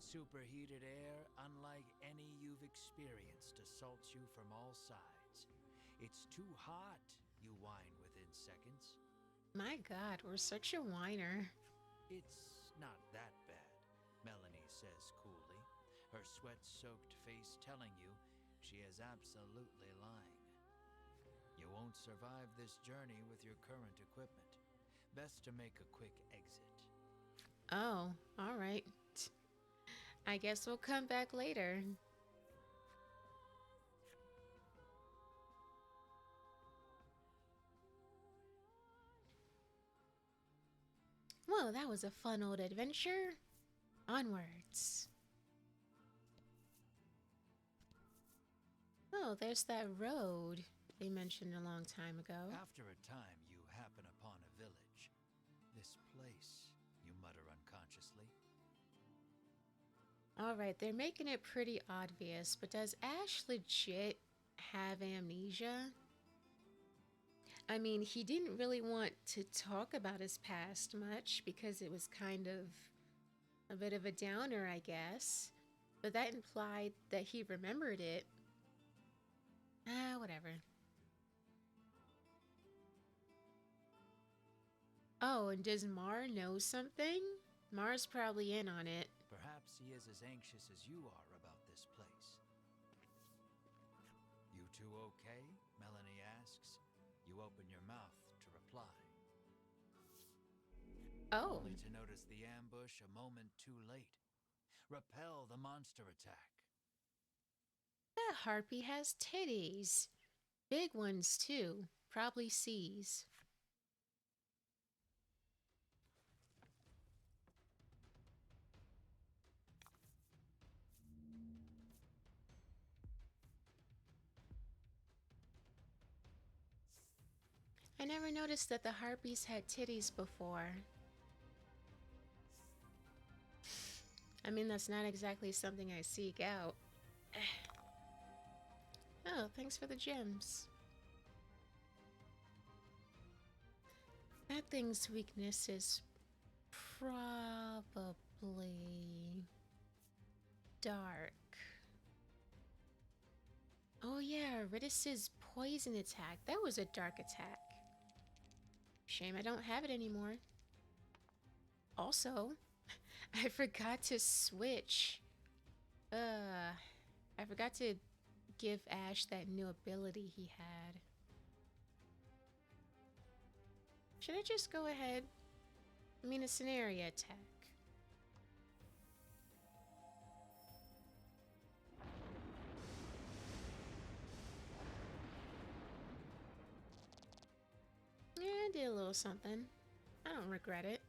superheated air, unlike any you've experienced, assaults you from all sides. It's too hot, you whine within seconds. My God, we're such a whiner. It's not that bad, Melanie says coolly, her sweat-soaked face telling you she is absolutely lying. You won't survive this journey with your current equipment. Best to make a quick exit. Oh, all right. I guess we'll come back later. Well, that was a fun old adventure. Onwards. Oh, there's that road they mentioned a long time ago. After a time, you happen upon a village. This place, you mutter unconsciously. Alright, they're making it pretty obvious, but does Ash legit have amnesia? I mean, he didn't really want to talk about his past much because it was kind of a bit of a downer, I guess. But that implied that he remembered it. Ah, whatever. Oh, and does Mar know something? Mar's probably in on it. Perhaps he is as anxious as you are about this place. You two okay? Melanie asks. You open your mouth to reply. Oh, Only to notice the ambush a moment too late. Repel the monster attack. that harpy has titties. Big ones, too. Probably sees. I never noticed that the harpies had titties before. I mean, that's not exactly something I seek out. Oh, thanks for the gems. That thing's weakness is probably dark. Oh yeah, Ridis's poison attack. That was a dark attack. Shame I don't have it anymore. Also, I forgot to switch. I forgot to give Ash that new ability he had. Should I just go ahead? I mean, a scenario attack. Yeah, I did a little something. I don't regret it.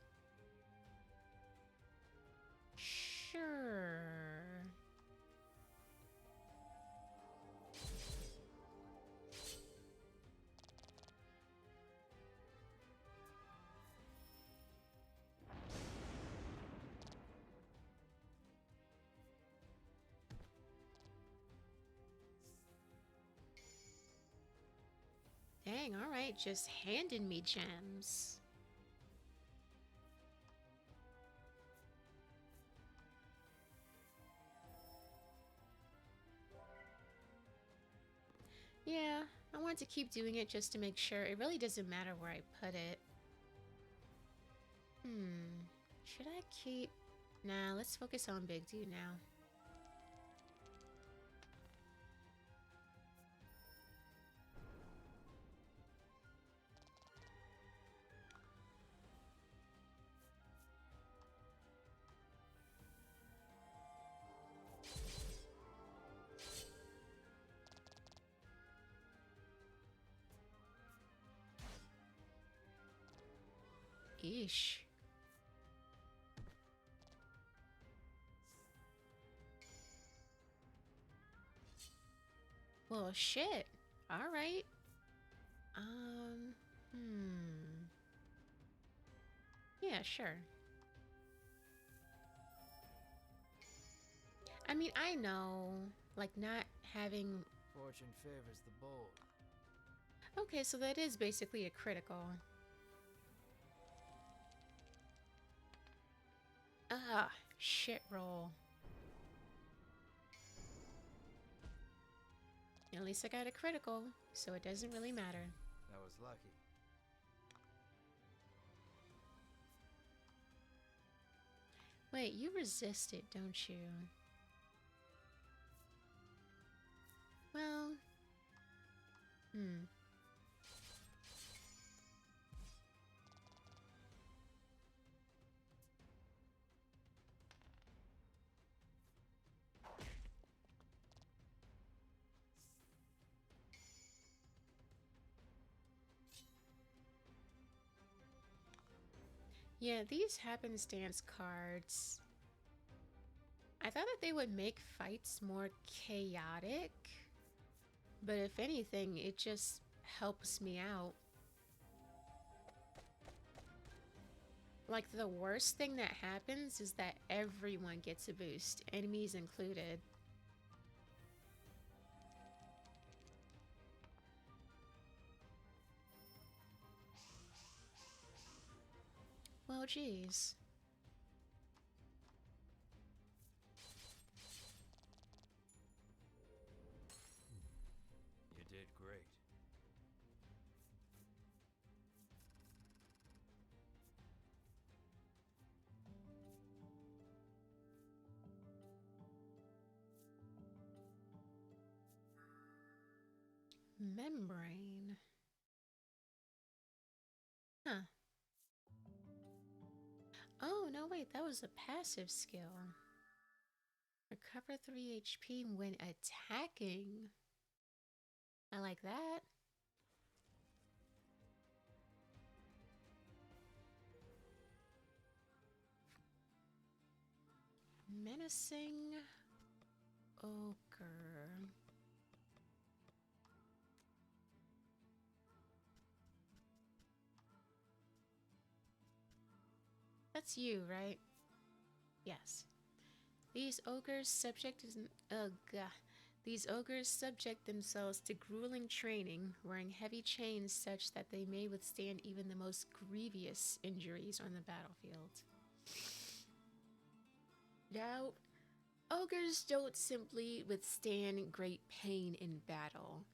Sure. Dang, alright, just handing me gems. Yeah, I want to keep doing it just to make sure. It really doesn't matter where I put it. Should I keep... Nah, let's focus on Big Dude now. Eesh. Well, shit. Alright. Hmm. Yeah, sure. I mean, I know, like, not having... Fortune favors the bold. Okay, so that is basically a critical. Ah, shit roll. At least I got a critical, so it doesn't really matter. That was lucky. Wait, you resist it, don't you? Well, yeah, these happenstance cards. I thought that they would make fights more chaotic, but if anything, it just helps me out. Like, the worst thing that happens is that everyone gets a boost, enemies included. Well, geez. You did great. Membrane. Huh. Oh, no, wait, that was a passive skill. Recover 3 HP when attacking. I like that. Menacing ogre. That's you, right? Yes. These ogres subject These ogres subject themselves to grueling training, wearing heavy chains such that they may withstand even the most grievous injuries on the battlefield. Now, ogres don't simply withstand great pain in battle.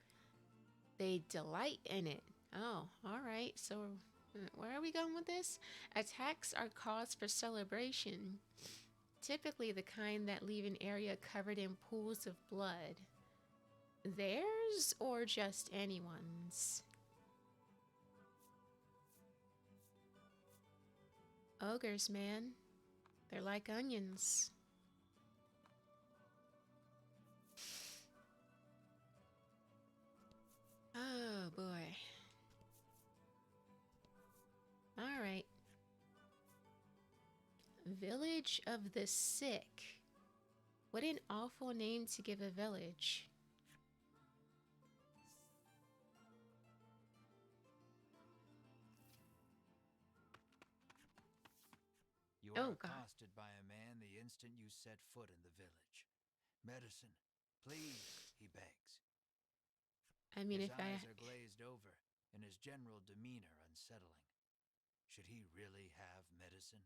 They delight in it. Oh, alright, so where are we going with this? Attacks are cause for celebration, typically the kind that leave an area covered in pools of blood. Theirs or just anyone's? Ogres, man. They're like onions. Oh boy. Alright. Village of the Sick. What an awful name to give a village. You Oh are god. accosted by a man the instant you set foot in the village. Medicine, please, he begs. I mean, His if I... eyes are glazed over, and his general demeanor unsettling. Should he really have medicine?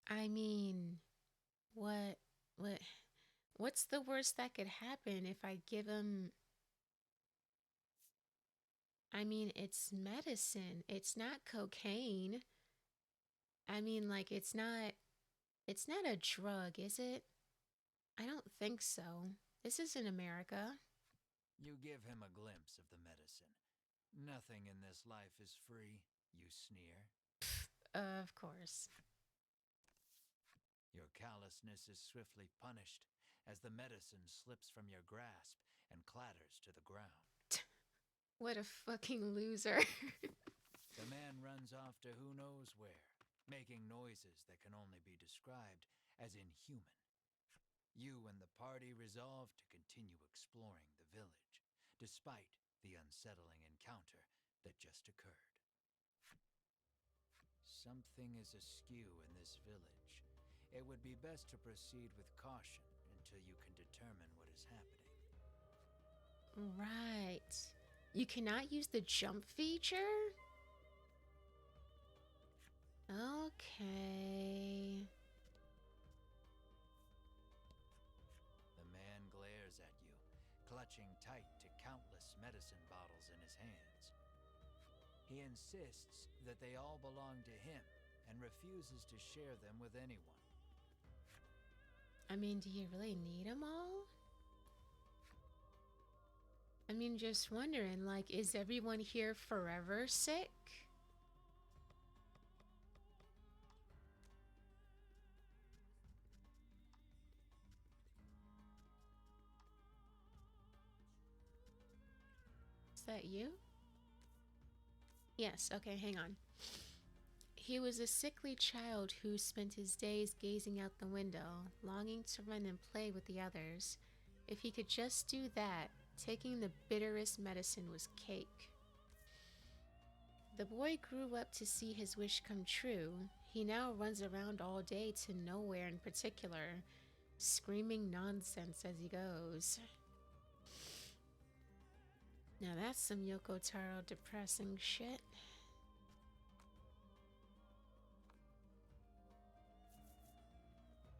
I mean... What... What... What's the worst that could happen if I give him... I mean, it's medicine. It's not cocaine. I mean, like, it's not... It's not a drug, is it? I don't think so. This isn't America. You give him a glimpse of the medicine. Nothing in this life is free, you sneer. Of course. Your callousness is swiftly punished as the medicine slips from your grasp and clatters to the ground. What a fucking loser. The man runs off to who knows where, making noises that can only be described as inhuman. You and the party resolve to continue exploring the village, despite the unsettling encounter that just occurred. Something is askew in this village. It would be best to proceed with caution until you can determine what is happening. Right. You cannot use the jump feature? Okay. The man glares at you, clutching clutching tight to countless medicine bottles in his hands. He insists that they all belong to him and refuses to share them with anyone. I mean, do you really need them all? I mean, just wondering, like, is everyone here forever sick? Is that you? Yes, okay, hang on. He was a sickly child who spent his days gazing out the window, longing to run and play with the others. If he could just do that, taking the bitterest medicine was cake. The boy grew up to see his wish come true. He now runs around all day to nowhere in particular, screaming nonsense as he goes. Now that's some Yoko Taro depressing shit.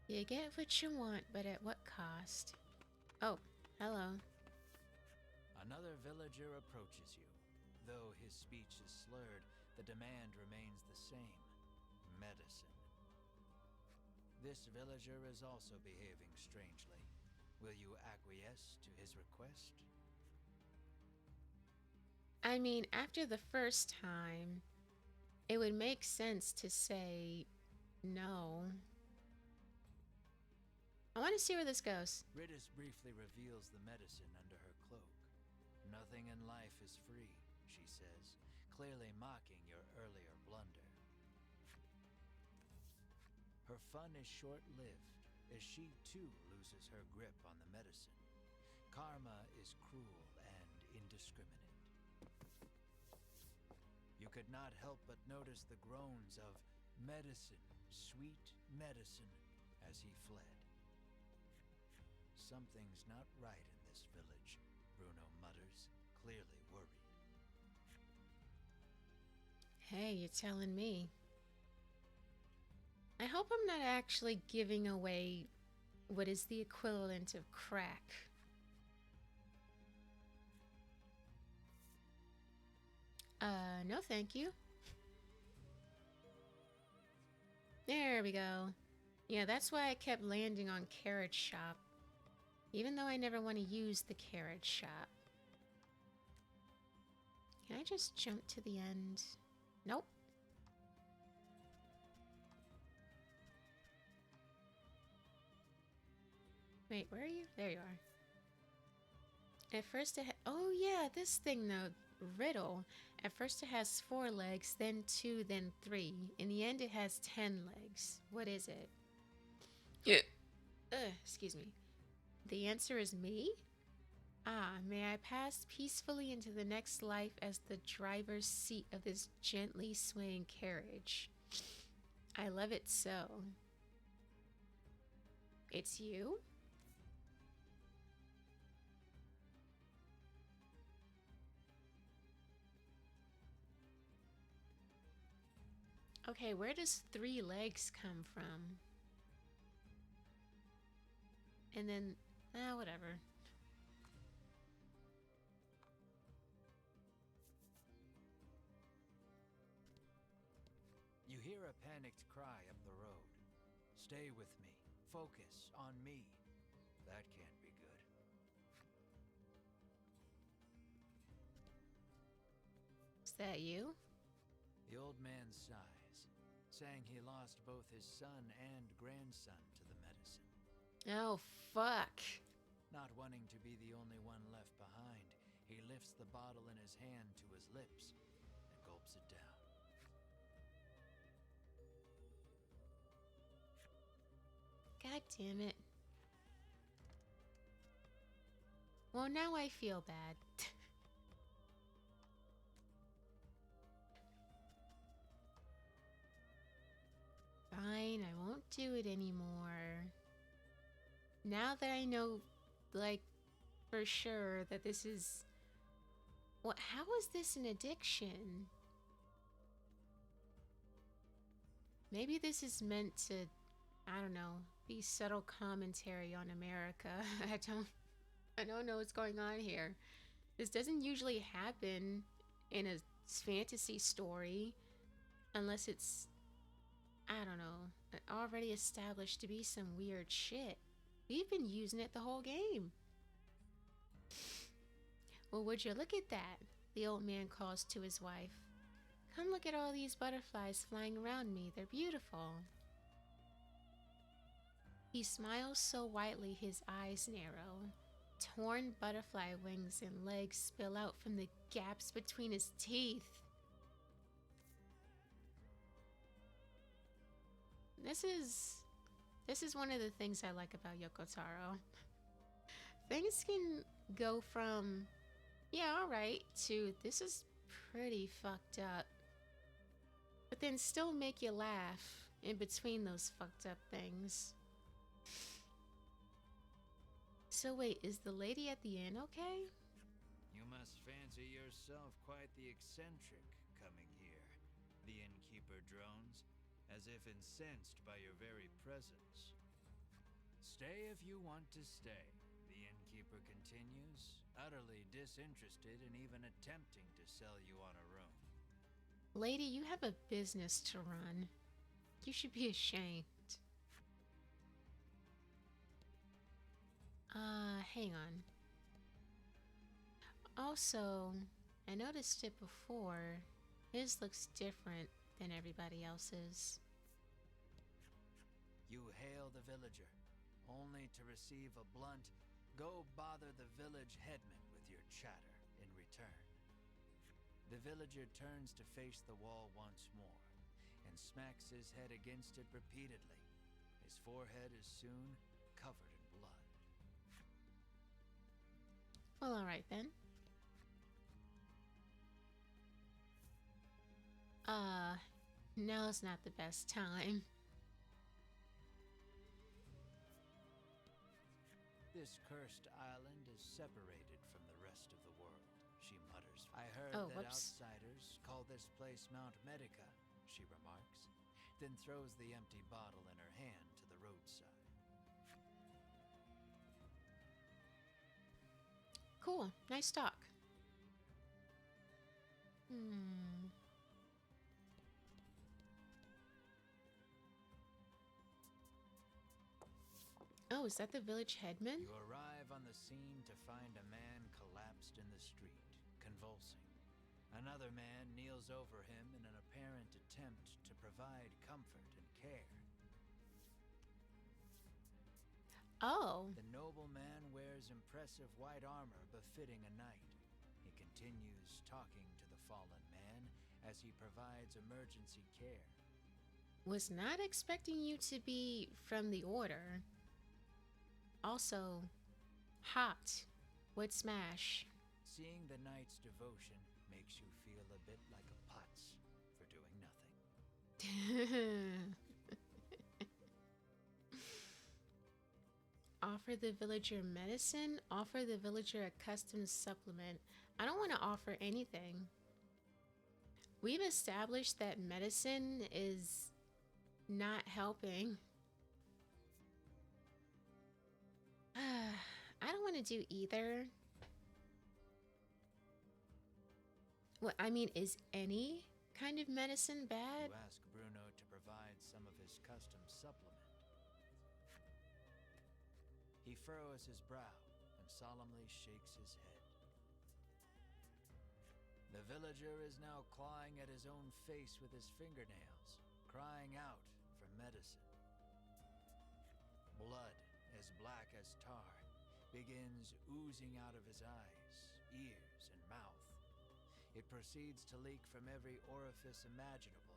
You get what you want, but at what cost? Oh, hello. Another villager approaches you. Though his speech is slurred, the demand remains the same: medicine. This villager is also behaving strangely. Will you acquiesce to his request? I mean, after the first time, it would make sense to say no. I want to see where this goes. Ritis briefly reveals the medicine under her cloak. Nothing in life is free, she says, clearly mocking your earlier blunder. Her fun is short-lived, as she too loses her grip on the medicine. Karma is cruel and indiscriminate. You could not help but notice the groans of "medicine, sweet medicine," as he fled. Something's not right in this village, Bruno mutters, clearly worried. Hey, you're telling me. I hope I'm not actually giving away what is the equivalent of crack. No thank you. There we go. Yeah, that's why I kept landing on Carrot Shop. Even though I never want to use the Carrot Shop. Can I just jump to the end? Nope. Wait, where are you? There you are. At first it oh yeah, this thing though. Riddle. At first it has 4 legs, then 2, then 3. In the end it has 10 legs. What is it? Yeah. Excuse me. The answer is me? Ah, may I pass peacefully into the next life as the driver's seat of this gently swaying carriage. I love it so. It's you? Okay, where does 3 legs come from? And then, whatever. You hear a panicked cry up the road. Stay with me. Focus on me. That can't be good. Is that you? The old man sighs, saying he lost both his son and grandson to the medicine. Oh, fuck. Not wanting to be the only one left behind, he lifts the bottle in his hand to his lips and gulps it down. God damn it. Well, now I feel bad. Fine, I won't do it anymore. Now that I know, like, for sure that this is... What? How is this an addiction? Maybe this is meant to, I don't know, be subtle commentary on America. I don't... I don't know what's going on here. This doesn't usually happen in a fantasy story unless it's, I don't know, already established to be some weird shit. We've been using it the whole game. Well, would you look at that? The old man calls to his wife. Come look at all these butterflies flying around me. They're beautiful. He smiles so whitely his eyes narrow. Torn butterfly wings and legs spill out from the gaps between his teeth. This is one of the things I like about Yoko Taro. Things can go from, yeah, alright, to this is pretty fucked up. But then still make you laugh in between those fucked up things. So wait, is the lady at the inn okay? You must fancy yourself quite the eccentric coming here. The innkeeper drones, as if incensed by your very presence. Stay if you want to stay, the innkeeper continues, utterly disinterested in even attempting to sell you on a room. Lady, you have a business to run. You should be ashamed. Hang on. Also, I noticed it before. His looks different than everybody else's. You hail the villager, only to receive a blunt, "Go bother the village headman with your chatter" in return. The villager turns to face the wall once more, and smacks his head against it repeatedly. His forehead is soon covered in blood. Well, alright then. Now's not the best time. This cursed island is separated from the rest of the world, she mutters. I heard Oh, that whoops. outsiders call this place Mount Medica, she remarks, then throws the empty bottle in her hand to the roadside. Cool. Nice talk. Oh, is that the village headman? You arrive on the scene to find a man collapsed in the street, convulsing. Another man kneels over him in an apparent attempt to provide comfort and care. Oh. The nobleman wears impressive white armor befitting a knight. He continues talking to the fallen man as he provides emergency care. Was not expecting you to be from the order. Also, hot. Would smash. Seeing the knight's devotion makes you feel a bit like a putz for doing nothing. Offer the villager medicine. Offer the villager a custom supplement. I don't want to offer anything. We've established that medicine is not helping. I don't want to do either. Well, I mean, is any kind of medicine bad? You ask Bruno to provide some of his custom supplement. He furrows his brow and solemnly shakes his head. The villager is now clawing at his own face with his fingernails, crying out for medicine. Blood, as black as tar, begins oozing out of his eyes, ears, and mouth. It proceeds to leak from every orifice imaginable.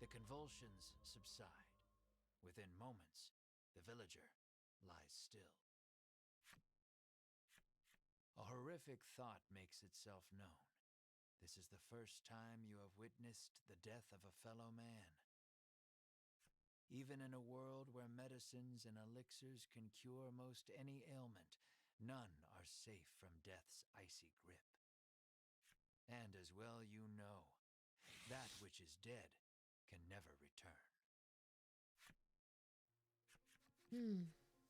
The convulsions subside. Within moments, the villager lies still. A horrific thought makes itself known. This is the first time you have witnessed the death of a fellow man. Even in a world where medicines and elixirs can cure most any ailment, none are safe from death's icy grip. And as well you know, that which is dead can never return.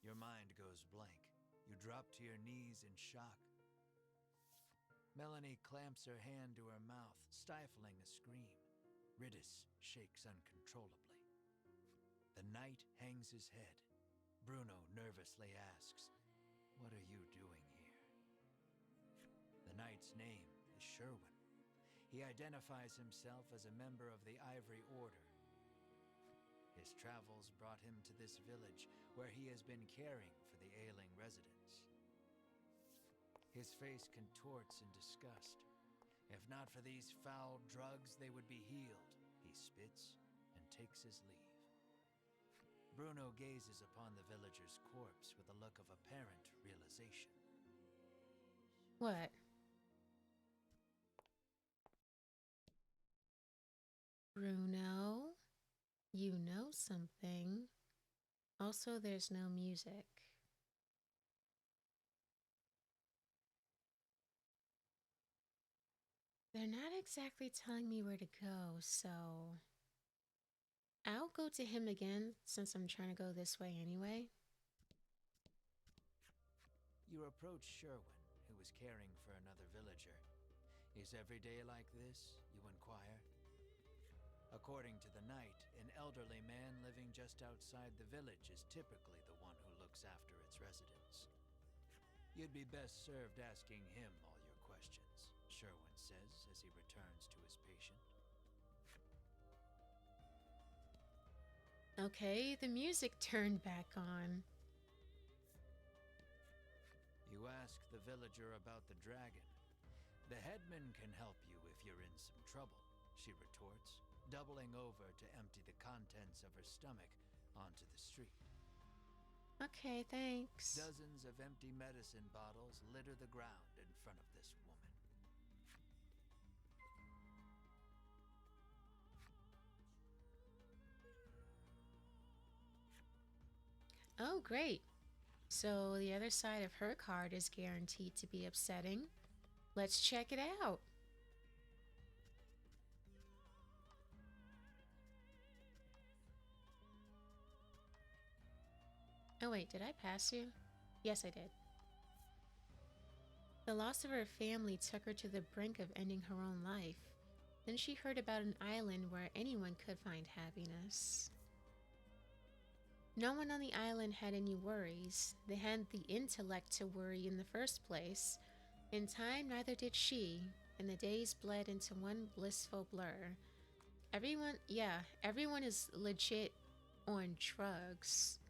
Your mind goes blank. You drop to your knees in shock. Melanie clamps her hand to her mouth, stifling a scream. Riddis shakes uncontrollably. The knight hangs his head. Bruno nervously asks, "What are you doing here?" The knight's name is Sherwin. He identifies himself as a member of the Ivory Order. His travels brought him to this village, where he has been caring for the ailing residents. His face contorts in disgust. If not for these foul drugs, they would be healed. He spits and takes his leave. Bruno gazes upon the villager's corpse with a look of apparent realization. What? Bruno, you know something. Also, there's no music. They're not exactly telling me where to go, so I'll go to him again since I'm trying to go this way anyway. You approach Sherwin, who is caring for another villager. Is every day like this? You inquire. According to the knight, an elderly man living just outside the village is typically the one who looks after its residents. You'd be best served asking him all your questions, Sherwin says as he returns to his patient. Okay, the music turned back on. You ask the villager about the dragon. The headman can help you if you're in some trouble, she retorts, doubling over to empty the contents of her stomach onto the street. Okay, thanks. Dozens of empty medicine bottles litter the ground in front of this woman. Oh, great. So the other side of her card is guaranteed to be upsetting. Let's check it out. Oh wait, did I pass you? Yes, I did. The loss of her family took her to the brink of ending her own life. Then she heard about an island where anyone could find happiness. No one on the island had any worries. They hadn't the intellect to worry in the first place. In time, neither did she, and the days bled into one blissful blur. Everyone is legit on drugs.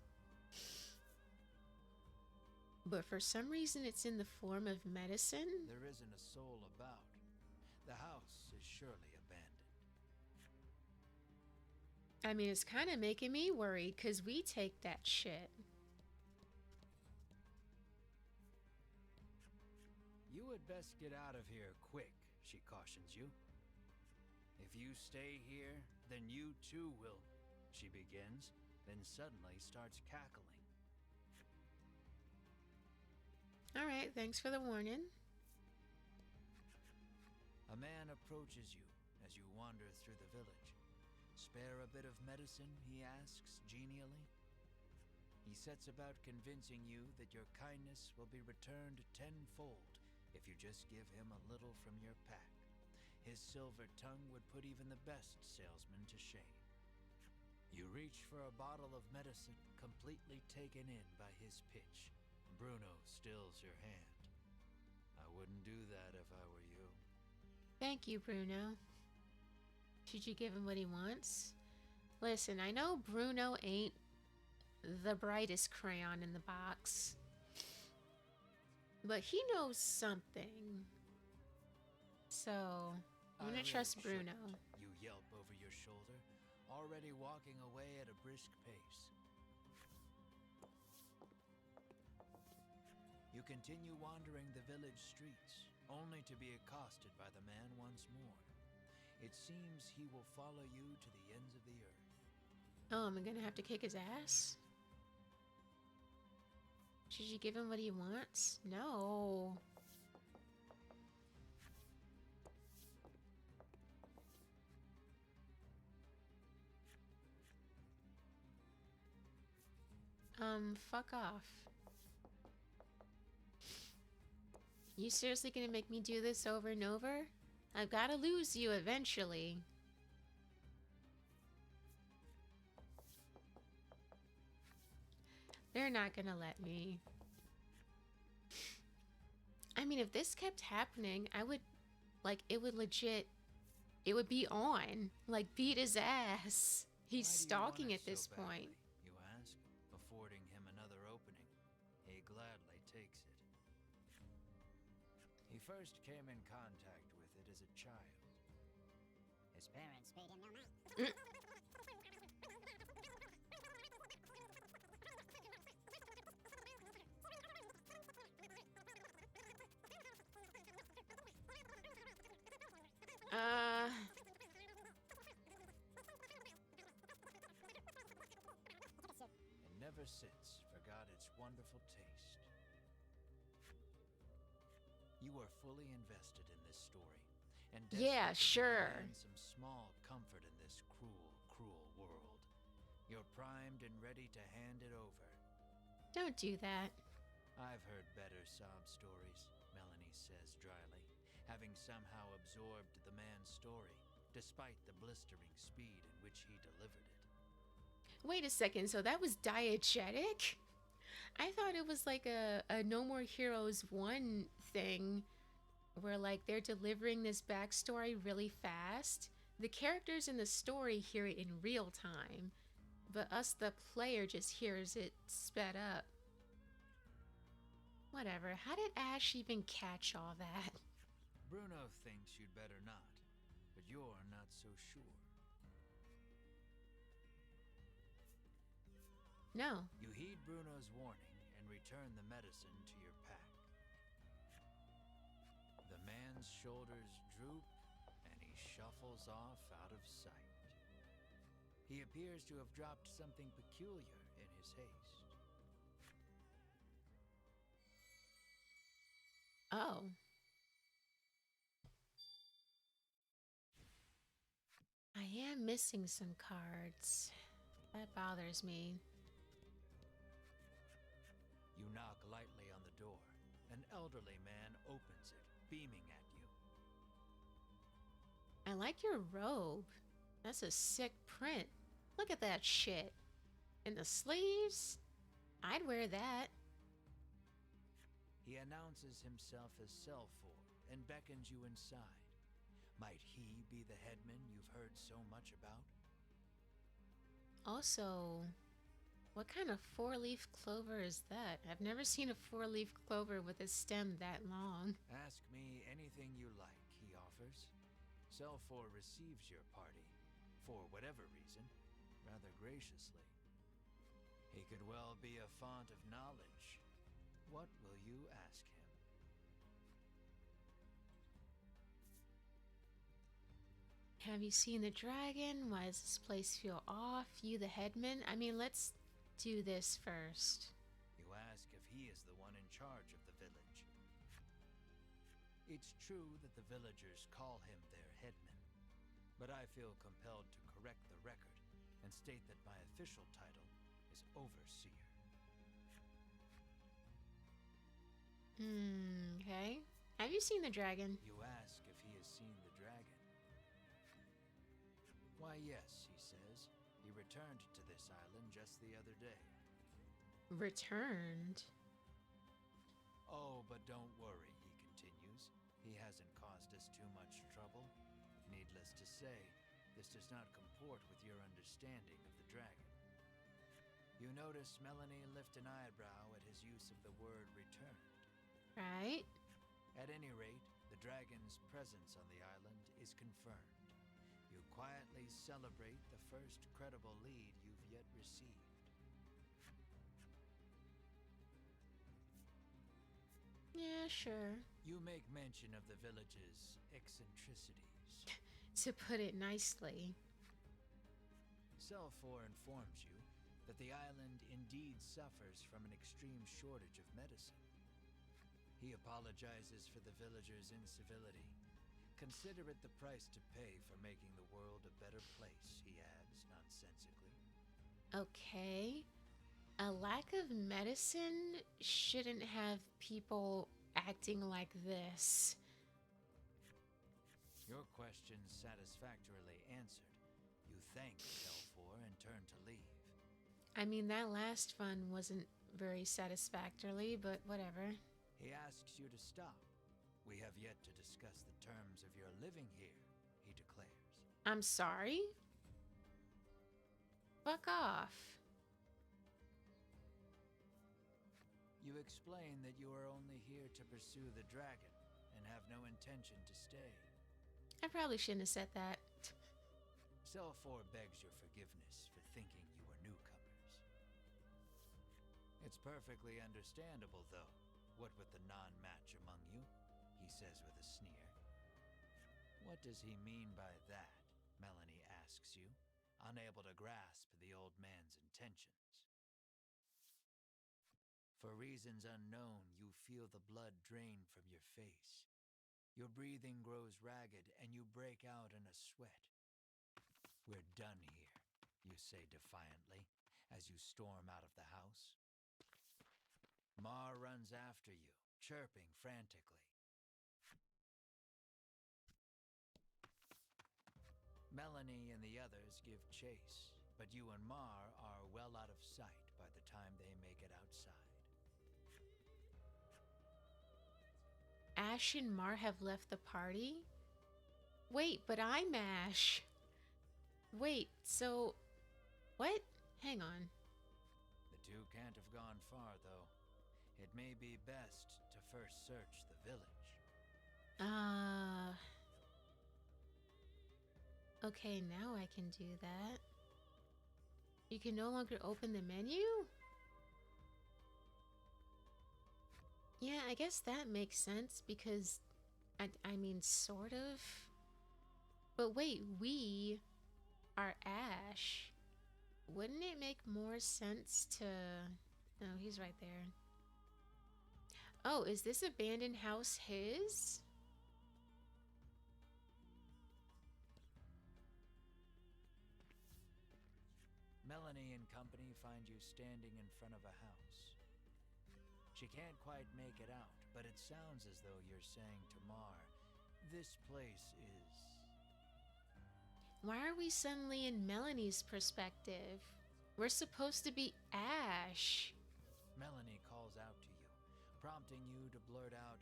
But for some reason, it's in the form of medicine. There isn't a soul about. The house is surely abandoned. I mean, it's kind of making me worried because we take that shit. You would best get out of here quick, she cautions you. If you stay here, then you too will, she begins, then suddenly starts cackling. All right, thanks for the warning. A man approaches you as you wander through the village. Spare a bit of medicine, he asks genially. He sets about convincing you that your kindness will be returned tenfold if you just give him a little from your pack. His silver tongue would put even the best salesman to shame. You reach for a bottle of medicine, completely taken in by his pitch. Bruno stills your hand. I wouldn't do that if I were you. Thank you, Bruno. Should you give him what he wants? Listen, I know Bruno ain't the brightest crayon in the box, but he knows something. So, I'm gonna trust Bruno. You yelp over your shoulder, already walking away at a brisk pace. You continue wandering the village streets, only to be accosted by the man once more. It seems he will follow you to the ends of the earth. Oh, am I gonna have to kick his ass? Should you give him what he wants? No. Fuck off. You seriously gonna make me do this over and over? I've gotta lose you eventually. They're not gonna let me. I mean, if this kept happening, I would, like, it would legit, it would be on. Like, beat his ass. He's Why do you want stalking it at this so point. badly, you ask, affording him another opening. He gladly takes it. He first came in contact with it as a child. His parents paid him no mind. Uh, And never since forgot its wonderful taste. You are fully invested in this story, and yeah, desperate to sure. find some small comfort in this cruel, cruel world. You're primed and ready to hand it over. Don't do that. I've heard better sob stories, Melanie says dryly, having somehow absorbed the man's story, despite the blistering speed in which he delivered it. Wait a second, so that was diegetic? I thought it was like a No More Heroes 1 thing where like they're delivering this backstory really fast. The characters in the story hear it in real time, but us, the player, just hears it sped up. Whatever. How did Ash even catch all that? Bruno thinks you'd better not, but you're not so sure. No. You heed Bruno's warning and return the medicine to your pack. The man's shoulders droop and he shuffles off out of sight. He appears to have dropped something peculiar in his haste. Oh. I am missing some cards. That bothers me. You knock lightly on the door. An elderly man opens it, beaming at you. I like your robe. That's a sick print. Look at that shit. And the sleeves? I'd wear that. He announces himself as Selfor and beckons you inside. Might he be the headman you've heard so much about? Also, what kind of four-leaf clover is that? I've never seen a four-leaf clover with a stem that long. Ask me anything you like, he offers. Selfor receives your party, for whatever reason, rather graciously. He could well be a font of knowledge. What will you ask him? Have you seen the dragon? Why does this place feel off? You the headman? I mean, let's do this first. You ask if he is the one in charge of the village. It's true that the villagers call him their headman, but I feel compelled to correct the record and state that my official title is overseer. Okay. Have you seen the dragon? You ask if he has seen the dragon. Why, yes, he says. He returned to this island just the other day. Returned? Oh, but don't worry, he continues. He hasn't caused us too much trouble. Needless to say, this does not comport with your understanding of the dragon. You notice Melanie lift an eyebrow at his use of the word returned. Right? At any rate, the dragon's presence on the island is confirmed. You quietly celebrate the first credible lead you've yet received. Yeah, sure. You make mention of the village's eccentricities. To put it nicely. Selfor informs you that the island indeed suffers from an extreme shortage of medicine. He apologizes for the villagers' incivility. Consider it the price to pay for making the world a better place, he adds nonsensically. Okay. A lack of medicine shouldn't have people acting like this. Your question's satisfactorily answered. You thank Telfor and turn to leave. I mean, that last one wasn't very satisfactorily, but whatever. He asks you to stop. We have yet to discuss the terms of your living here, he declares. I'm sorry? Fuck off. You explain that you are only here to pursue the dragon and have no intention to stay. I probably shouldn't have said that. Telfor begs your forgiveness for thinking you were newcomers. It's perfectly understandable, though, what with the non-match among you, he says with a sneer. What does he mean by that? Melanie asks you, unable to grasp the old man's intentions. For reasons unknown, you feel the blood drain from your face. Your breathing grows ragged and you break out in a sweat. We're done here, you say defiantly, as you storm out of the house. Mar runs after you, chirping frantically. Melanie and the others give chase, but you and Mar are well out of sight by the time they make it outside. Ash and Mar have left the party? Wait, but I'm Ash. Wait, so... What? Hang on. The two can't have gone far, though. It may be best to first search the village. Okay, now I can do that. You can no longer open the menu? Yeah, I guess that makes sense because... I mean, sort of. But wait, we are Ash. Wouldn't it make more sense to... No, he's right there. Oh, is this abandoned house his? Melanie and company find you standing in front of a house. She can't quite make it out, but it sounds as though you're saying to Mar, this place is... Why are we suddenly in Melanie's perspective? We're supposed to be Ash. Melanie calls out to you, prompting you to blurt out,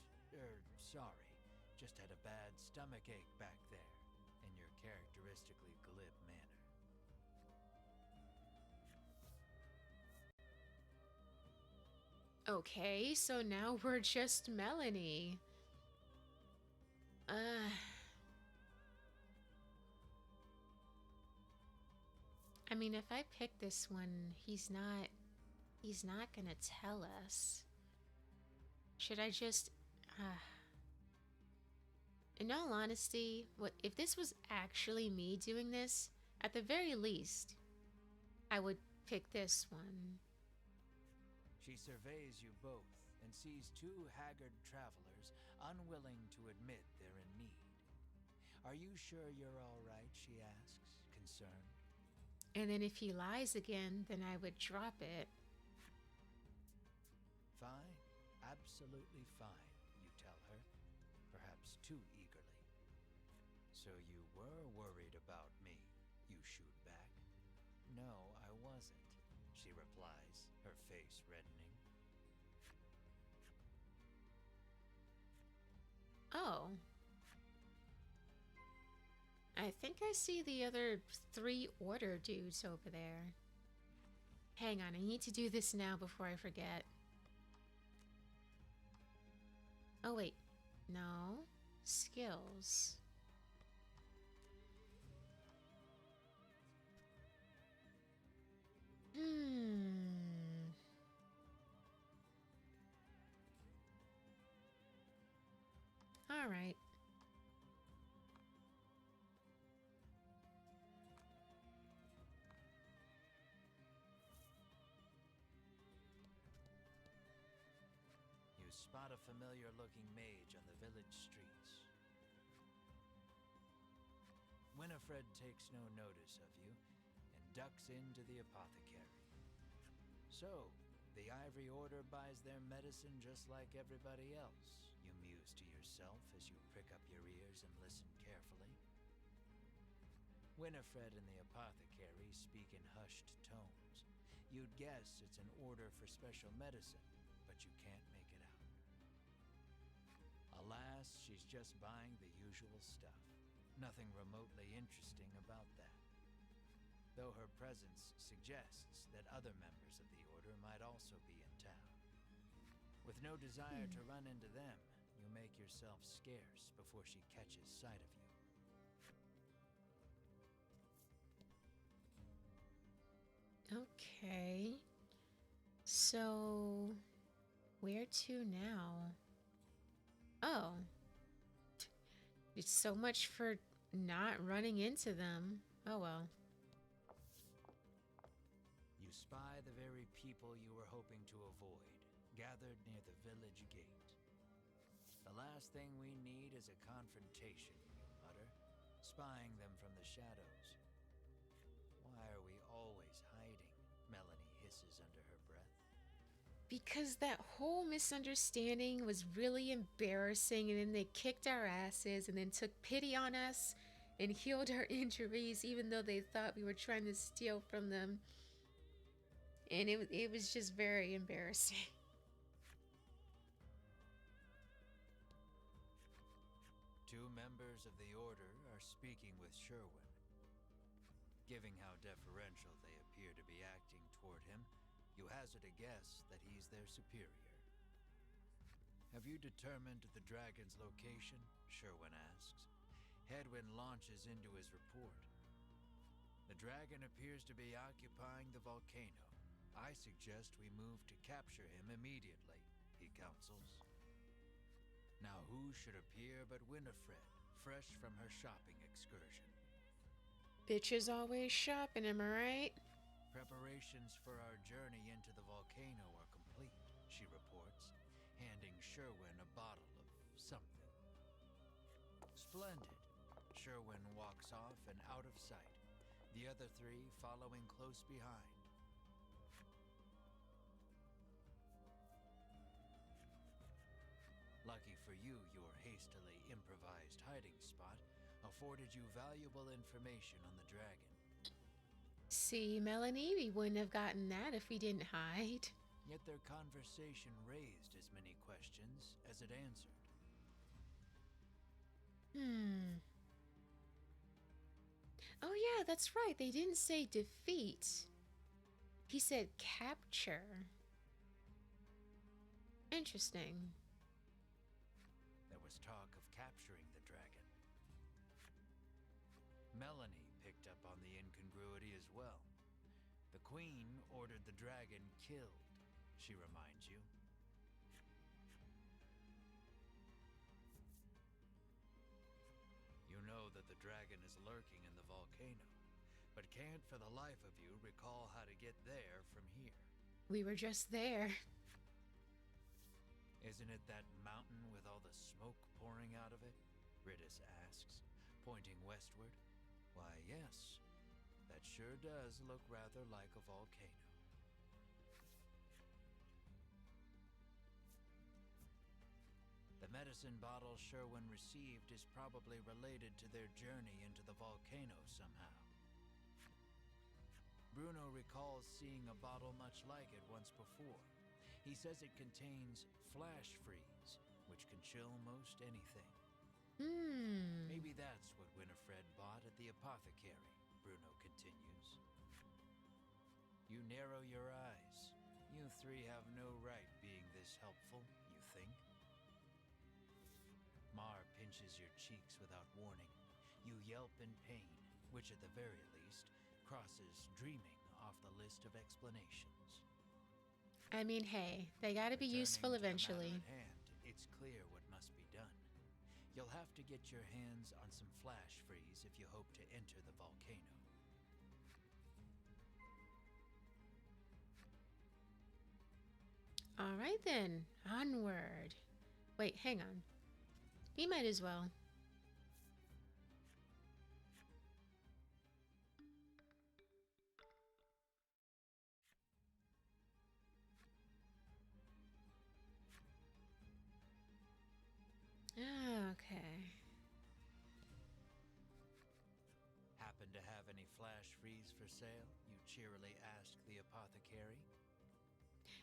sorry, just had a bad stomach ache back there, in your characteristically glib manner. Okay, so now we're just Melanie. I mean, if I pick this one, he's not gonna tell us. Should I just, in all honesty, what if this was actually me doing this? At the very least, I would pick this one. She surveys you both and sees two haggard travelers unwilling to admit they're in need. Are you sure you're all right, she asks, concerned. And then if he lies again, then I would drop it. Fine, absolutely fine, you tell her, perhaps too eagerly. So you were worried about me, you shoot back. No, I wasn't, she replies, her face reddening. Oh. I think I see the other 3 order dudes over there. Hang on, I need to do this now before I forget. Oh wait, no. Skills. All right. You spot a familiar-looking mage on the village streets. Winifred takes no notice of you and ducks into the apothecary. So, The Ivory Order buys their medicine just like everybody else, you muse to yourself as you prick up your ears and listen carefully. Winifred and the apothecary speak in hushed tones. You'd guess it's an order for special medicine, but you can't make it out. Alas, she's just buying the usual stuff. Nothing remotely interesting about that. Though her presence suggests that other members of the order might also be in town. With no desire to run into them, you make yourself scarce before she catches sight of you. Okay. So, where to now? Oh, it's so much for not running into them. Oh well. You spy the very people you were hoping to avoid, gathered near the village gate. The last thing we need is a confrontation, you mutter, spying them from the shadows. Why are we always hiding? Melanie hisses under her breath. Because that whole misunderstanding was really embarrassing, and then they kicked our asses and then took pity on us and healed our injuries, even though they thought we were trying to steal from them. And it was just very embarrassing. Two members of the Order are speaking with Sherwin. Given how deferential they appear to be acting toward him, you hazard a guess that he's their superior. Have you determined the dragon's location? Sherwin asks. Hedwin launches into his report. The dragon appears to be occupying the volcano. I suggest we move to capture him immediately, he counsels. Now who should appear but Winifred, fresh from her shopping excursion? Bitches always shopping, am I right? Preparations for our journey into the volcano are complete, she reports, handing Sherwin a bottle of something. Splendid. Sherwin walks off and out of sight, the other three following close behind. Lucky for you, your hastily improvised hiding spot afforded you valuable information on the dragon. See, Melanie, we wouldn't have gotten that if we didn't hide. Yet their conversation raised as many questions as it answered. Oh yeah, that's right. They didn't say defeat. He said capture. Interesting. There was talk of capturing the dragon. Melanie picked up on the incongruity as well. The queen ordered the dragon killed, she reminds you. You know that the dragon is lurking in the volcano, but can't for the life of you recall how to get there from here. We were just there. Isn't it that mountain with all the smoke pouring out of it? Ridis asks, pointing westward. Why, yes, that sure does look rather like a volcano. The medicine bottle Sherwin received is probably related to their journey into the volcano somehow. Bruno recalls seeing a bottle much like it once before. He says it contains flash freeze, which can chill most anything. Maybe that's what Winifred bought at the apothecary, Bruno continues. You narrow your eyes. You three have no right being this helpful, you think? Mar pinches your cheeks without warning. You yelp in pain, which at the very least crosses dreaming off the list of explanations. I mean, hey, they gotta be useful eventually. At hand, it's clear what must be done. You'll have to get your hands on some flash freeze if you hope to enter the volcano. All right then, onward. Wait, hang on. We might as well. flash freeze for sale? You cheerily ask the apothecary.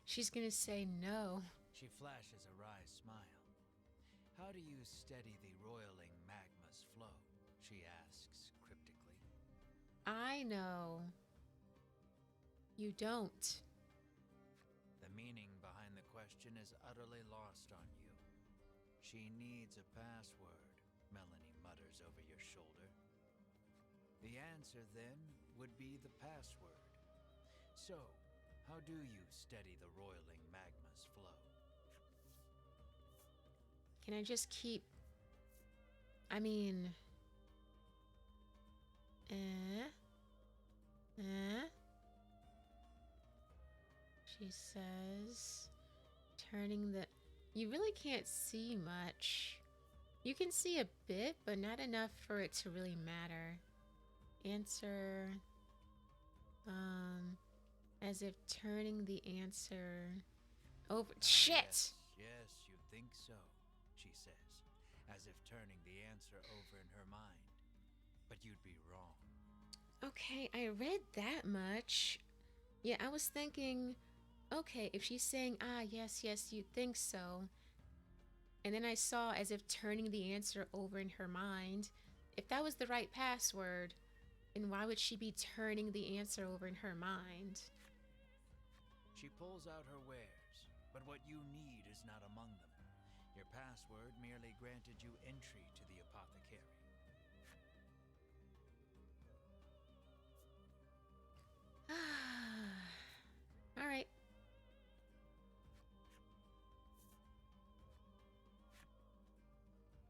She's gonna say no. She flashes a wry smile. How do you steady the roiling magma's flow? She asks cryptically. I know. You don't. The meaning behind the question is utterly lost on you. She needs a password, Melanie mutters over your shoulder. The answer, then, would be the password. So, how do you steady the roiling magma's flow? Can I just keep... I mean... She says... Turning the... You really can't see much. You can see a bit, but not enough for it to really matter. Answer... As if turning the answer over... Shit! Yes, you think so, she says, as if turning the answer over in her mind. But you'd be wrong. Okay, I read that much. Yeah, I was thinking, okay, if she's saying, yes, you think so. And then I saw as if turning the answer over in her mind. If that was the right password, then why would she be turning the answer over in her mind? She pulls out her wares, but what you need is not among them. Your password merely granted you entry to the apothecary. All right.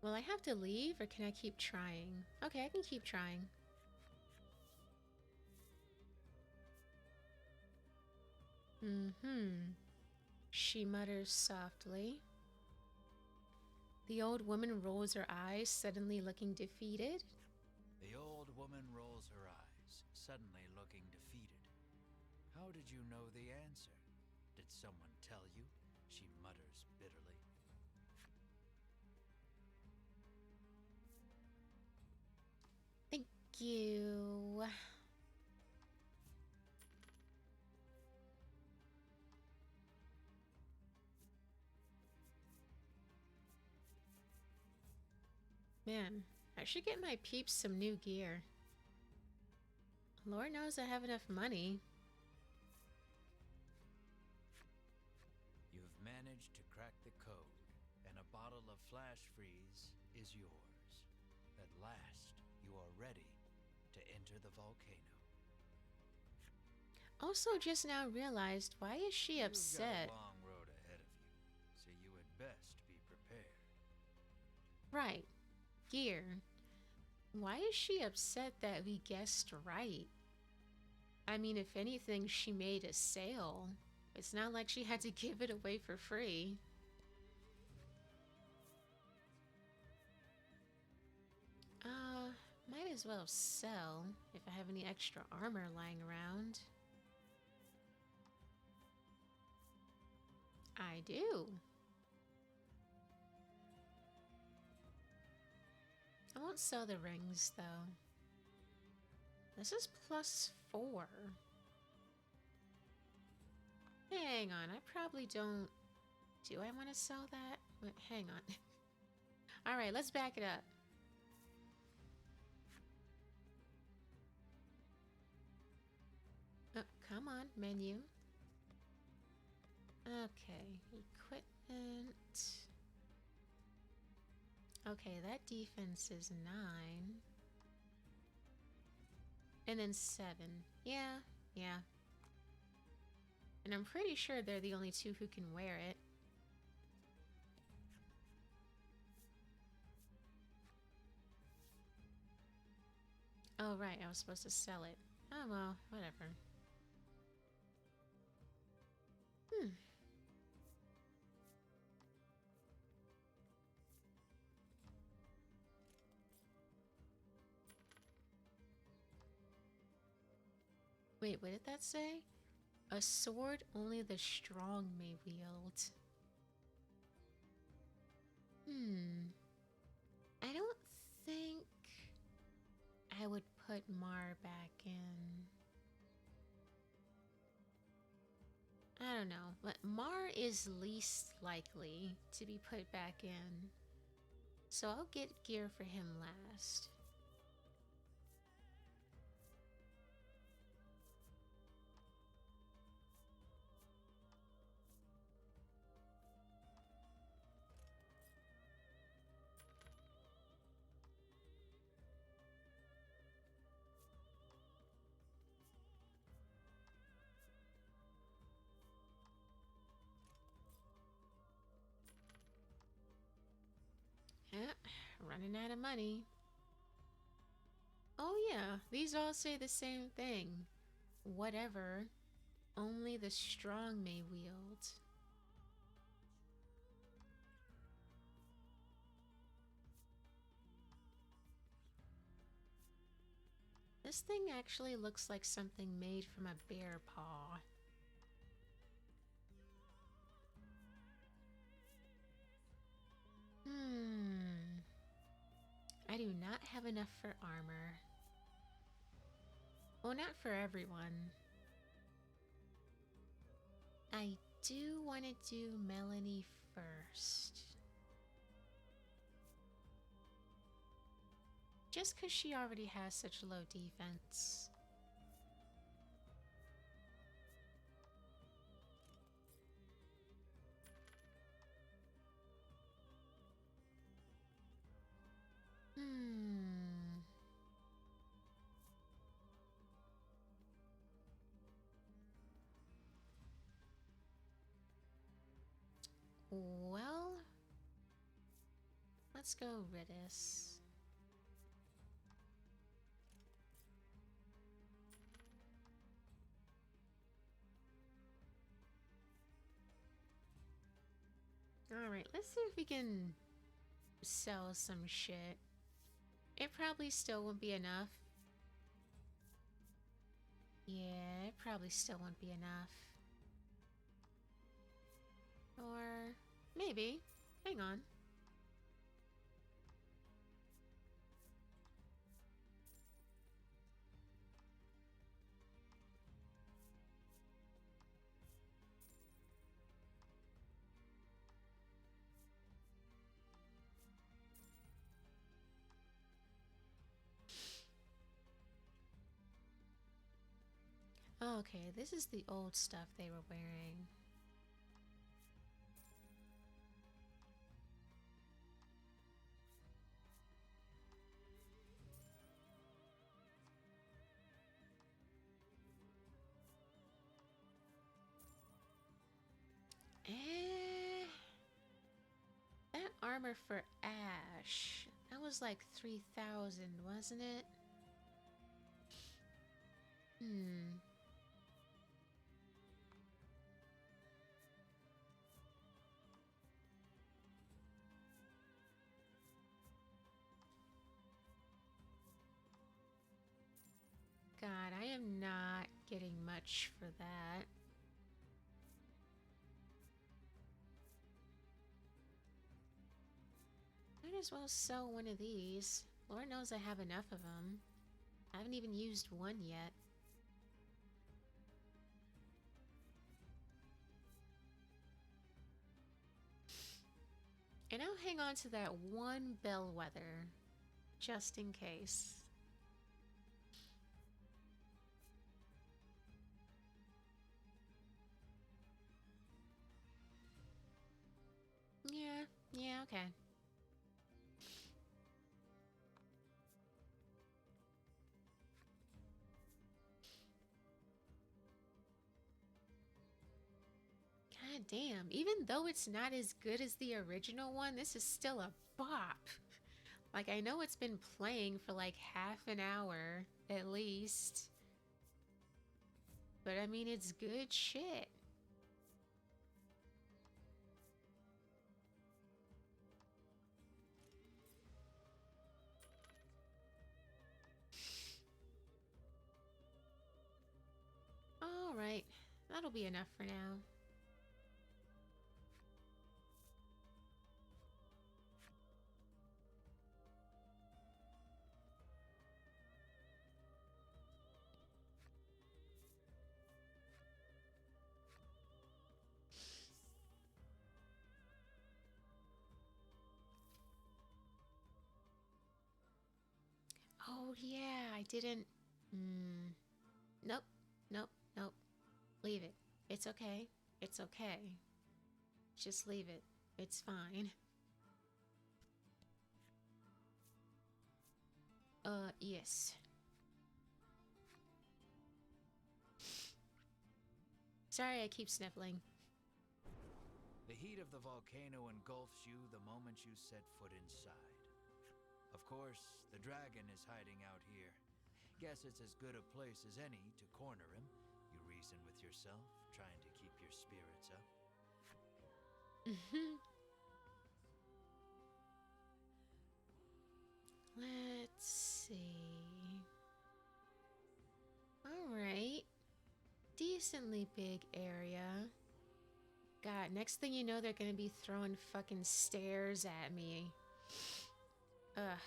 Will I have to leave or can I keep trying? Okay, I can keep trying. She mutters softly. The old woman rolls her eyes, suddenly looking defeated. The old woman rolls her eyes, suddenly looking defeated. How did you know the answer? Did someone tell you? She mutters bitterly. Thank you. Man, I should get my peeps some new gear. Lord knows I have enough money. You've managed to crack the code, and a bottle of flash freeze is yours. At last, you are ready to enter the volcano. Also just now realized, why is she upset? You've got a long road ahead of you, so you had best be prepared. Right. Gear. Why is she upset that we guessed right? I mean, if anything, she made a sale. It's not like she had to give it away for free. Might as well sell if I have any extra armor lying around. I do. I won't sell the rings, though. This is +4. Hang on, I probably don't... Do I want to sell that? Wait, hang on. Alright, let's back it up. Oh, come on, menu. Okay, equipment. Okay, that defense is 9. And then 7. Yeah. And I'm pretty sure they're the only two who can wear it. Oh, right, I was supposed to sell it. Oh, well, whatever. Wait, what did that say? A sword only the strong may wield. I don't think I would put Mar back in? I don't know, but Mar is least likely to be put back in. So I'll get gear for him last. Yeah, running out of money. Oh yeah, these all say the same thing. Whatever, only the strong may wield. This thing actually looks like something made from a bear paw. I do not have enough for armor. Well, not for everyone. I do want to do Melanie first. Just because she already has such low defense. Well, let's go Ridis. Alright, let's see if we can sell some shit. It probably still won't be enough. Yeah, it probably still won't be enough. Or maybe. Hang on. Okay, this is the old stuff they were wearing. That armor for Ash, that was like 3,000, wasn't it? God, I am not getting much for that. Might as well sell one of these. Lord knows I have enough of them. I haven't even used one yet. And I'll hang on to that one bellwether, just in case. Yeah, okay. God damn, even though it's not as good as the original one, this is still a bop. Like, I know it's been playing for like half an hour, at least. But I mean, it's good shit. Alright, that'll be enough for now. Oh, yeah, I didn't. Mm, nope, nope, nope. Leave it. It's okay. It's okay. Just leave it. It's fine. Yes. Sorry, I keep sniffling. The heat of the volcano engulfs you the moment you set foot inside. Of course, the dragon is hiding out here. Guess it's as good a place as any to corner him, you reason with yourself, trying to keep your spirits up. Let's see. Alright. Decently big area. God, next thing you know, they're gonna be throwing fucking stairs at me. Ugh.